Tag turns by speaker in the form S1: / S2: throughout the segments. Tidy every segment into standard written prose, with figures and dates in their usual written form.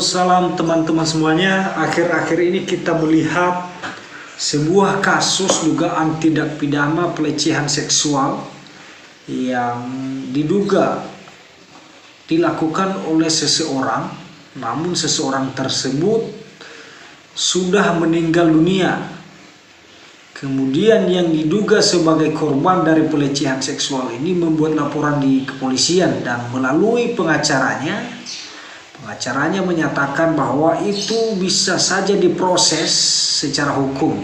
S1: salam teman-teman semuanya. Akhir-akhir ini kita melihat sebuah kasus dugaan tindak pidana pelecehan seksual yang diduga dilakukan oleh seseorang, namun seseorang tersebut sudah meninggal dunia. Kemudian yang diduga sebagai korban dari pelecehan seksual ini membuat laporan di kepolisian dan melalui pengacaranya menyatakan bahwa itu bisa saja diproses secara hukum,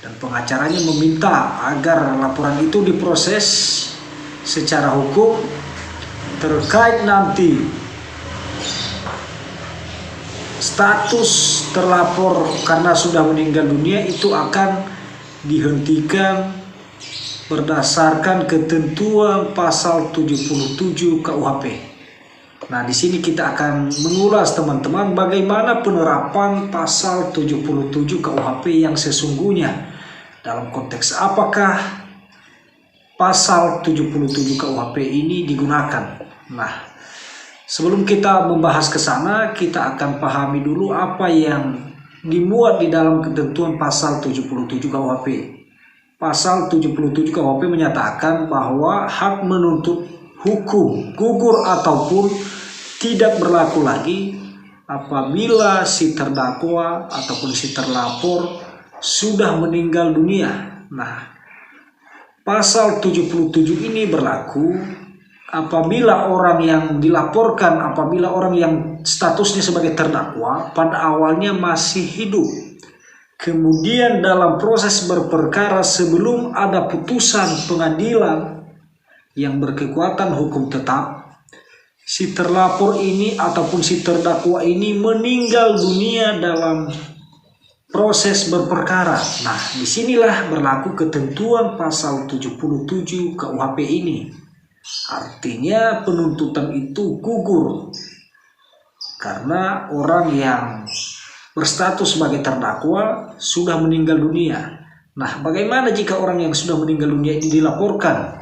S1: dan pengacaranya meminta agar laporan itu diproses secara hukum terkait nanti status terlapor karena sudah meninggal dunia itu akan dihentikan berdasarkan ketentuan pasal 77 KUHP. Nah, di sini kita akan mengulas teman-teman bagaimana penerapan pasal 77 KUHP yang sesungguhnya, dalam konteks apakah pasal 77 KUHP ini digunakan. Nah, sebelum kita membahas ke sana, kita akan pahami dulu apa yang dimuat di dalam ketentuan pasal 77 KUHP. Pasal 77 KUHP menyatakan bahwa hak menuntut hukum gugur ataupun tidak berlaku lagi apabila si terdakwa ataupun si terlapor sudah meninggal dunia. Nah, pasal 77 ini berlaku apabila orang yang dilaporkan, apabila orang yang statusnya sebagai terdakwa pada awalnya masih hidup, kemudian dalam proses berperkara sebelum ada putusan pengadilan yang berkekuatan hukum tetap, si terlapor ini ataupun si terdakwa ini meninggal dunia dalam proses berperkara. Nah, disinilah berlaku ketentuan pasal 77 KUHP ini. Artinya penuntutan itu gugur karena orang yang berstatus sebagai terdakwa sudah meninggal dunia. Nah, bagaimana jika orang yang sudah meninggal dunia ini dilaporkan?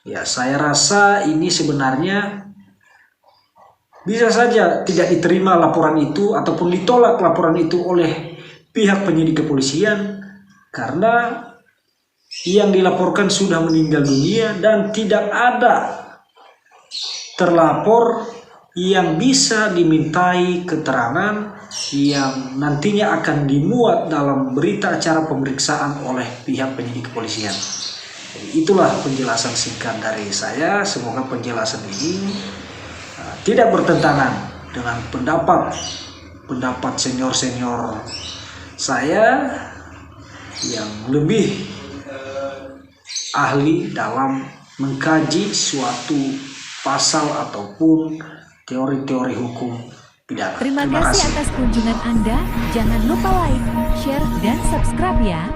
S1: Ya, saya rasa ini sebenarnya bisa saja tidak diterima laporan itu ataupun ditolak laporan itu oleh pihak penyidik kepolisian karena yang dilaporkan sudah meninggal dunia dan tidak ada terlapor yang bisa dimintai keterangan yang nantinya akan dimuat dalam berita acara pemeriksaan oleh pihak penyidik kepolisian. Jadi itulah penjelasan singkat dari saya. Semoga penjelasan ini tidak bertentangan dengan pendapat senior-senior saya yang lebih ahli dalam mengkaji suatu pasal ataupun teori-teori hukum pidana.
S2: Terima kasih atas kunjungan Anda. Jangan lupa like, share, dan subscribe ya.